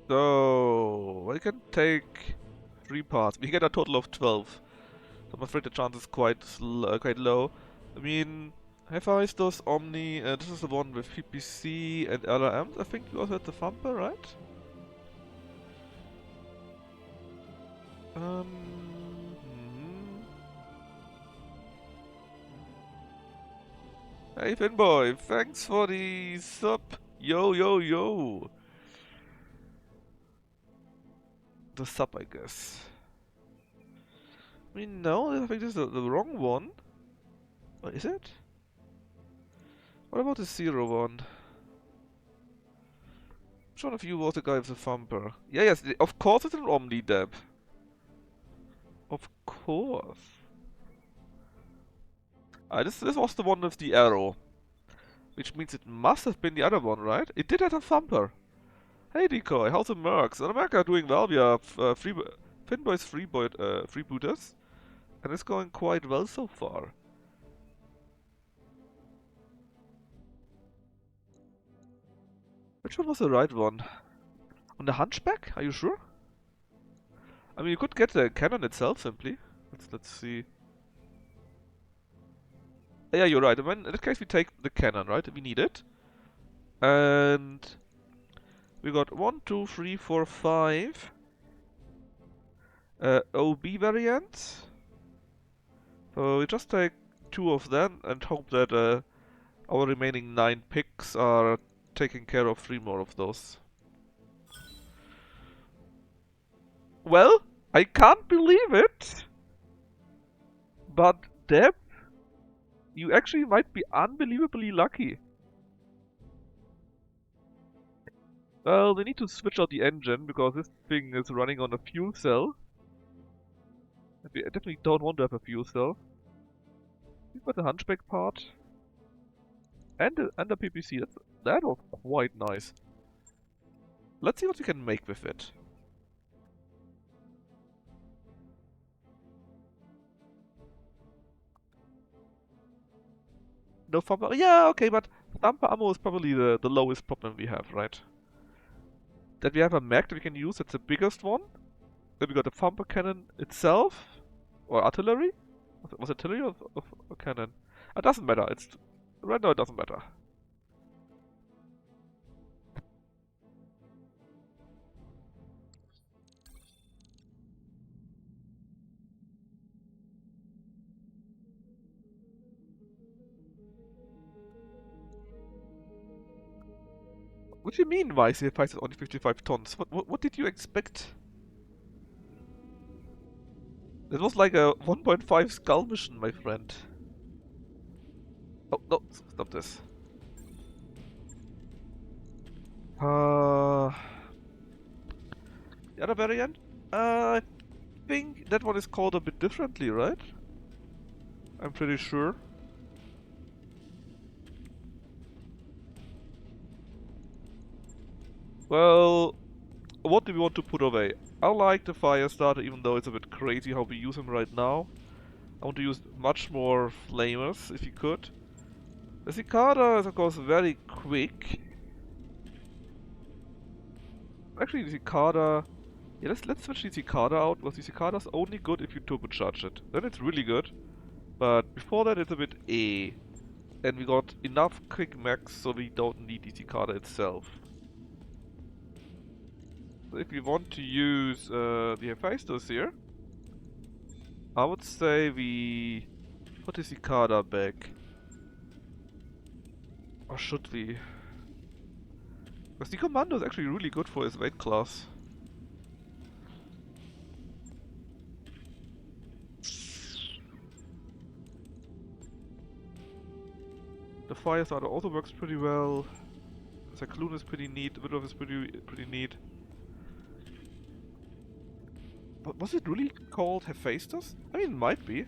So, I can take 3 parts. We get a total of 12. So I'm afraid the chance is quite low. I mean, Hephaestus, Omni, this is the one with PPC and LRMs. I think you also had the Thumper, right? Hmm. Hey Finboy, thanks for the sub. Yo, yo, yo. The sub, I guess. I mean, no, I think this is the wrong one. Or is it? What about the 0 one? Which one of you was the guy with the thumper? Yeah, yes, of course it's an Omni Deb. Of course. This was the one with the arrow. Which means it must have been the other one, right? It did have a thumper. Hey Decoy, how's the Mercs? And America are doing well. We have Finboy's freebooters. And it's going quite well so far. Which one was the right one? On the Hunchback? Are you sure? I mean, you could get the cannon itself simply. Let's see. Yeah, you're right. I mean, in that case, we take the cannon, right? We need it. And we got 1, 2, 3, 4, 5 OB variants. So we just take 2 of them and hope that our remaining 9 picks are taking care of 3 more of those. Well, I can't believe it, but Deb, you actually might be unbelievably lucky. Well, we need to switch out the engine because this thing is running on a fuel cell. We definitely don't want to have a fuel cell. We've got the Hunchback part. And the PPC. That was quite nice. Let's see what we can make with it. No thumper. Yeah, okay, but thumper ammo is probably the lowest problem we have, right? That we have a mech that we can use, that's the biggest one. Then we got the thumper cannon itself. Or artillery? Was it artillery or cannon? It doesn't matter. Right now it doesn't matter. What do you mean, why is the price is only 55 tons? What did you expect? That was like a 1.5 skull mission, my friend. Oh, no, stop this. The other variant? I think that one is called a bit differently, right? I'm pretty sure. Well, what do we want to put away? I like the Firestarter, even though it's a bit crazy how we use him right now. I want to use much more flamers if you could. The cicada is of course very quick. Actually, the cicada. Yeah, let's switch the cicada out because the cicada's only good if you turbocharge it. Then it's really good. But before that, it's a bit A. And we got enough quick max, so we don't need the cicada itself. So if we want to use the Hephaestus here, I would say we put the cicada back. Or should we? Because the commando is actually really good for his weight class. The Firestarter also works pretty well. Cyclone is pretty neat. The Widow is pretty neat. But was it really called Hephaestus? I mean, it might be.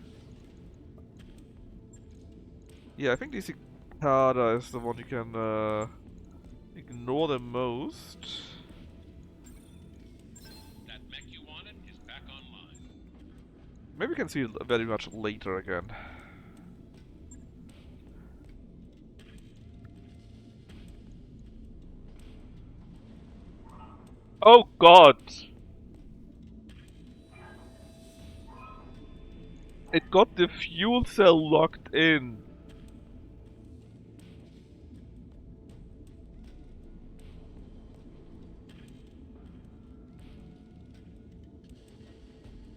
Yeah, I think the Cicada is the one you can ignore the most. That mech you wanted is back online. Maybe we can see it very much later again. Oh god! It got the fuel cell locked in.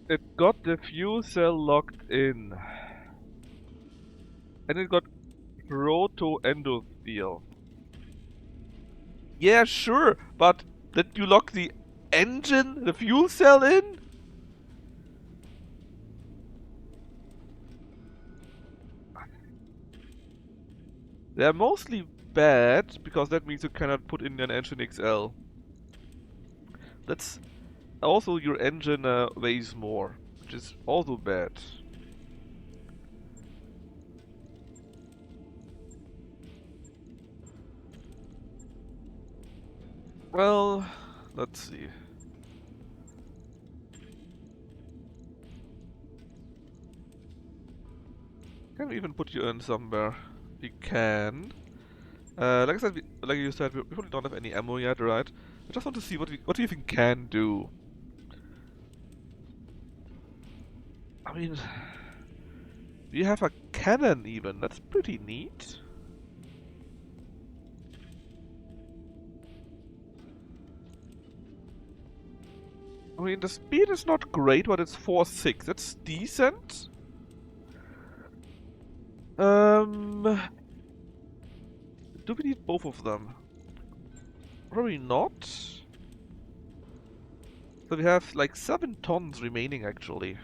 It got the fuel cell locked in. And it got proto-endosteel. Yeah, sure, but did you lock the engine, the fuel cell in? They're mostly bad, because that means you cannot put in an engine XL. That's also your engine weighs more, which is also bad. Well, let's see. Can we even put you in somewhere? We can. Like I said, like you said, we probably don't have any ammo yet, right? I just want to see what we even can do. I mean, we have a cannon even. That's pretty neat. I mean, the speed is not great, but it's 4.6. That's decent. Do we need both of them? Probably not. So we have like 7 tons remaining actually.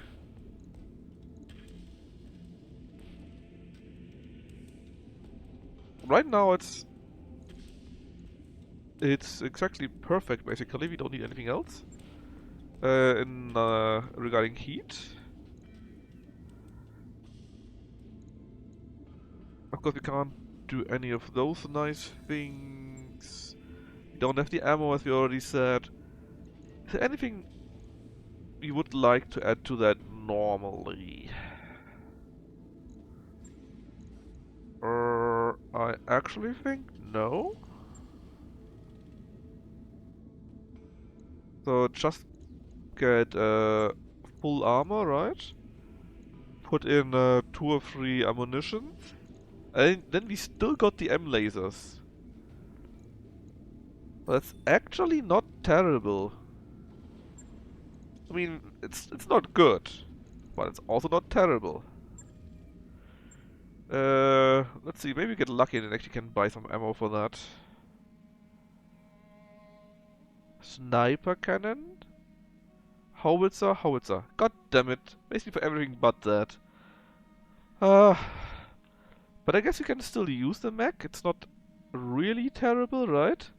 Right now it's exactly perfect basically. We don't need anything else. Regarding heat. Of course we can't do any of those nice things. We don't have the ammo as we already said. Is there anything you would like to add to that normally? I actually think no. So just get full armor, right? Put in 2 or 3 ammunition. And then we still got the M lasers. That's actually not terrible. I mean, it's not good, but it's also not terrible. Let's see, maybe we get lucky and actually can buy some ammo for that. Sniper cannon? Howitzer, howitzer. God damn it. Basically for everything but that. But I guess you can still use the mech. It's not really terrible, right?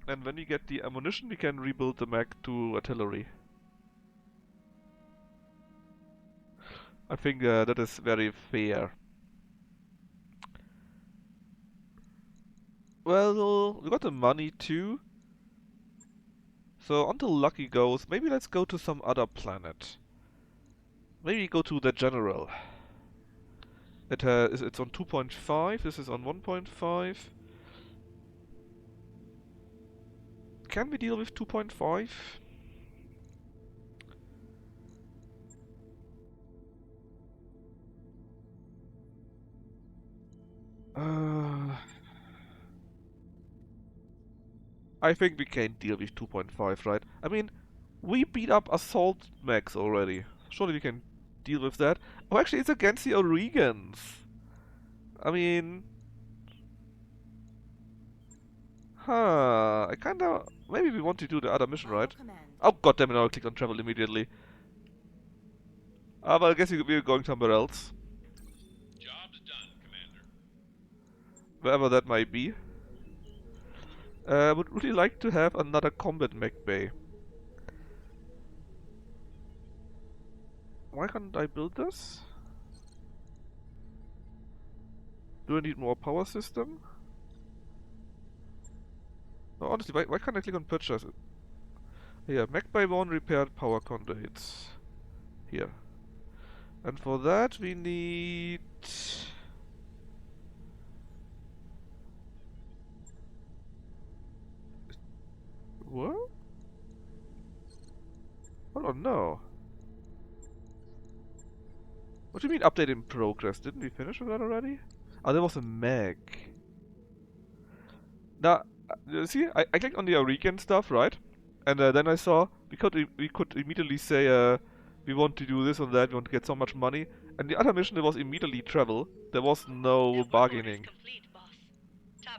And when we get the ammunition, we can rebuild the mech to artillery. I think that is very fair. Well, we got the money too. So until Lucky goes, maybe let's go to some other planet. Maybe go to the General. It's on 2.5, this is on 1.5. Can we deal with 2.5? I think we can deal with 2.5, right? I mean, we beat up Assault Max already. Surely we can deal with that. Oh, actually, it's against the Oregons. I mean... Huh, I kinda... Maybe we want to do the other mission, right? Oh, goddammit, now I clicked on travel immediately. Ah, well, I guess we're going somewhere else. Job's done, Commander. Wherever that might be. I would really like to have another combat mech bay. Why can't I build this? Do I need more power system? No, honestly, why can't I click on purchase? Here, mech bay 1 repaired power conduits. Here. And for that we need... What? Hold on, no. What do you mean update in progress? Didn't we finish with that already? Oh, there was a mech. Now, see, I clicked on the Oregon stuff, right? And then I saw we could immediately say we want to do this or that, we want to get so much money. And the other mission, there was immediately travel. There was no bargaining.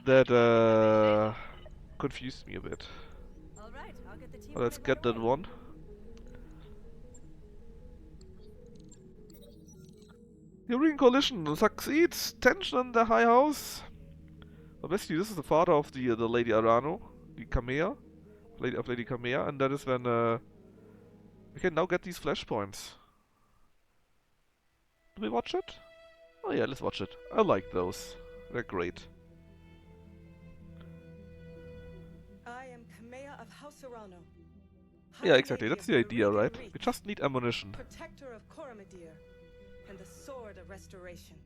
That confused me a bit. Well, let's get that one. The Oregon Coalition succeeds! Tension in the High House! Well, basically, this is the father of the Lady Arano, the Kamea, Lady Kamea, and that is when we can now get these flashpoints. Do we watch it? Oh yeah, let's watch it. I like those. They're great. I am Kamea of House Arano. Yeah, exactly. That's the idea, right? We just need ammunition. Protector of Coromadir, and the Sword of Restoration.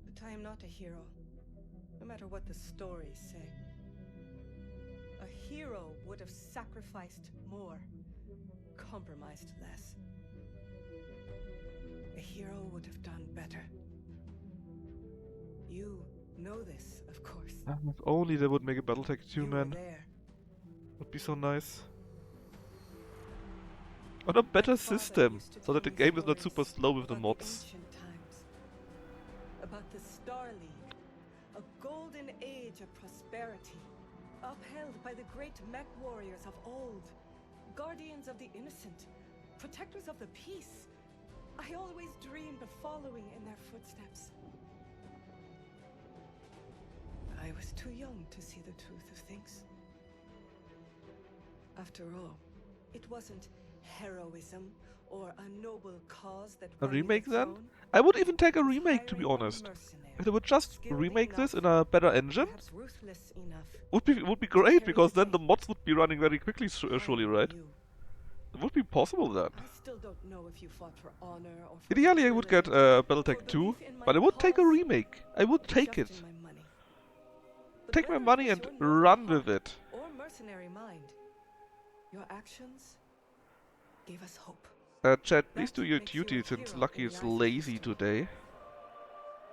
But I am not a hero, no matter what the stories say. A hero would have sacrificed more, compromised less. A hero would have done better. You know this, of course. If only they would make a Battletech AU, You were man. there. Would be so nice. On a better system, so that the game is not super slow with the mods. About the Star League, a golden age of prosperity, upheld by the great mech warriors of old, guardians of the innocent, protectors of the peace. I always dreamed of following in their footsteps. I was too young to see the truth of things. After all, it wasn't heroism or a noble cause that A won me remake the then? throne. I would even take a remake, to be Hiring a honest. mercenary, If they would just skilled remake this in enough, a better engine, perhaps ruthless enough, would be great, because then the mods would be running very quickly, surely, right? you. It would be possible then. I still don't know if you fought for honor or for Ideally, I would get privilege, Battletech for 2, belief in my but I would take a cause, remake. I would or take just it. in my money. But Take my whether it money was and your noble run heart with it. or mercenary mind, your actions gave us hope. Chat, please That do your makes you a duty since hero Lucky in is the eyes of lazy history. today.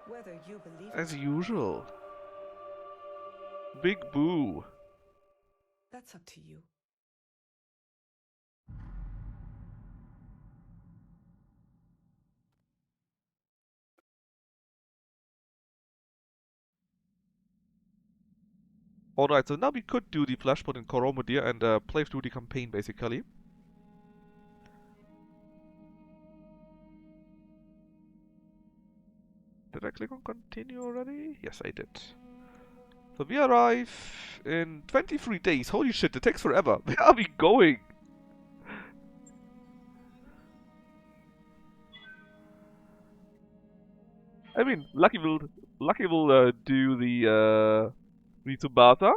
Whether you believe As it, usual. Big boo. that's up to you. Alright, so now we could do the Flashpoint in Coromodir and play through the campaign, basically. Did I click on continue already? Yes, I did. So we arrive in 23 days. Holy shit, it takes forever. Where are we going? I mean, Lucky will do the Tsubasa.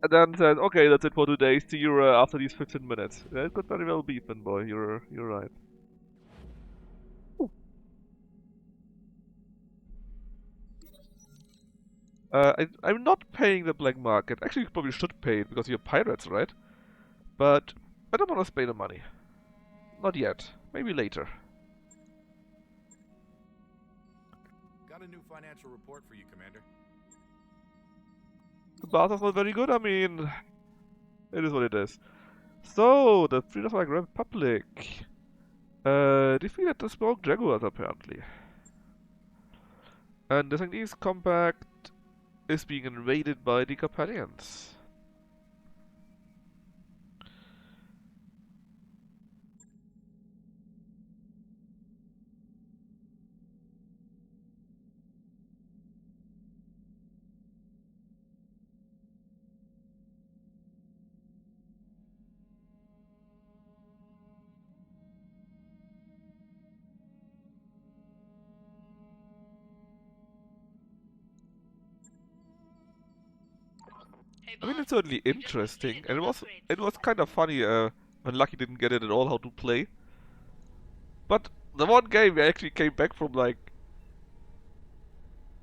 And then said, okay, that's it for today. See you after these 15 minutes. That could very well be, Finboy. You're right. I'm not paying the black market. Actually, you probably should pay it because you're pirates, right? But I don't want to pay the money. Not yet. Maybe later. Got a new financial report for you, Commander. The Bartha's not very good. I mean, it is what it is. So, the Freedom of the Republic defeated the Smoke Jaguars, apparently. And the Chinese compact is being invaded by the Carpathians. I mean, it's certainly interesting, and it was kind of funny when Lucky didn't get it at all how to play. But the one game we actually came back from like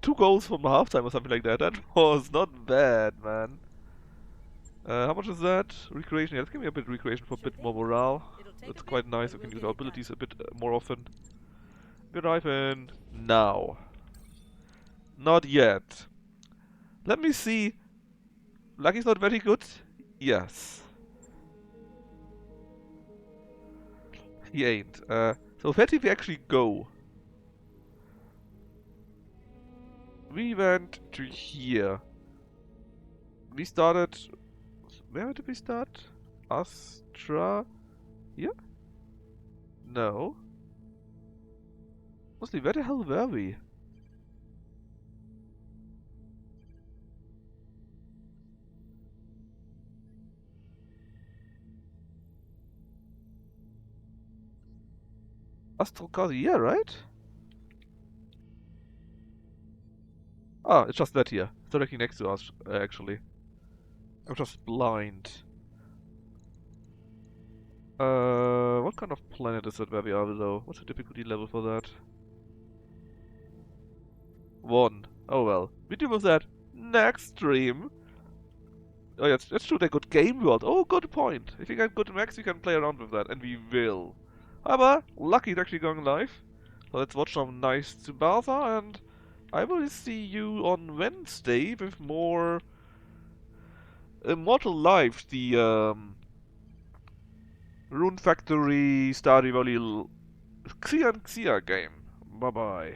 2 goals from halftime or something like that. That was not bad, man. How much is that? Recreation. Yeah, let's give me a bit of recreation for a bit more morale. That's quite nice. We can use our abilities a bit more often. We arrive in now. Not yet. Let me see. Lucky's not very good? Yes. He ain't. So where did we actually go? We went to here. We started... Where did we start? Astra? Here? No. Mostly, where the hell were we? Astrocasi, yeah, right? Ah, it's just that here. It's directly next to us, actually. I'm just blind. What kind of planet is it where we are though? What's the difficulty level for that? 1. Oh well. We deal with that next stream. Oh yeah, it's true, they got Game World. Oh, good point. If you get good max, you can play around with that, and we will. However, Lucky is actually going live. So let's watch some nice Tsubasa, and I will see you on Wednesday with more Immortal Life, the Rune Factory Stardew Valley Xia game. Bye bye.